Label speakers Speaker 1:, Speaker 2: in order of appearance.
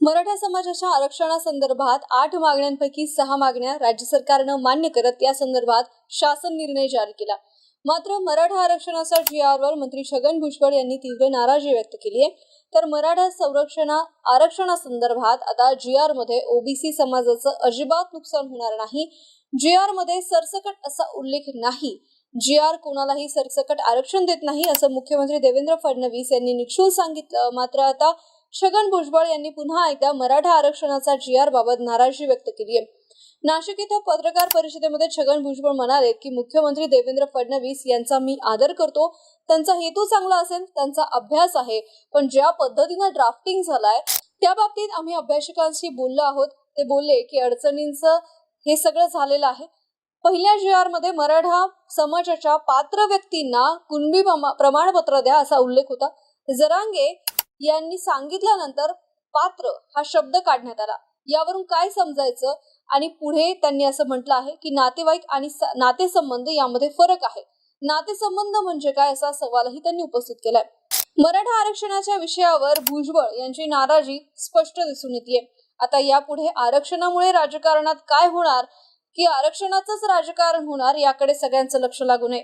Speaker 1: मराठा समाजाच्या आरक्षणासंदर्भात 8 मागण्यांपैकी 6 मागण्या राज्य सरकारनं मान्य करत या संदर्भात शासन निर्णय जारी केला। मात्र मराठा आरक्षणाच्या जी.आर.वर मंत्री छगन भुजबळ यांनी तीव्र नाराजी व्यक्त केली आहे। तर मराठा आरक्षणासंदर्भात आता जी.आर. मध्ये ओबीसी समाजाचं अजिबात नुकसान होणार नाही। जी.आर. मध्ये सरसकट असा उल्लेख नाही। जी.आर. कोणालाही सरसकट आरक्षण देत नाही असं मुख्यमंत्री देवेंद्र फडणवीस यांनी निक्षून सांगितलं। मात्र आता छगन भुजबळ यांनी पुन्हा एकदा मराठा आरक्षणाचा जी.आर. बाबत नाराजी व्यक्त केली आहे। नाशिक इथं पत्रकार परिषदेमध्ये छगन भुजबळ म्हणाले की मुख्यमंत्री देवेंद्र फडणवीस यांचा मी आदर करतो, त्यांचा हेतू चांगला असेल, त्यांचा अभ्यास आहे, पण ज्या पद्धतीने ड्राफ्टिंग झालाय त्या बाबतीत आम्ही अभ्यासकांशी बोललो आहोत। ते बोलले की अडचणींचं हे सगळं झालेलं आहे। पहिल्या जी.आर. मध्ये मराठा समाजाच्या पात्र व्यक्तींना कुणबी प्रमाणपत्र द्या असा उल्लेख होता। जरांगे यांनी सांगितल्यानंतर पात्र हा शब्द काढण्यात आला। यावरून काय समजायचं? आणि पुढे त्यांनी असं म्हटलं आहे की नातेवाईक आणि नातेसंबंध यामध्ये फरक आहे। नातेसंबंध म्हणजे काय असा सवालही त्यांनी उपस्थित केलाय। मराठा आरक्षणाच्या विषयावर भुजबळ यांची नाराजी स्पष्ट दिसून येते। आता यापुढे आरक्षणामुळे राजकारणात काय होणार की आरक्षणाचंच राजकारण होणार याकडे सगळ्यांचं लक्ष लागून आहे।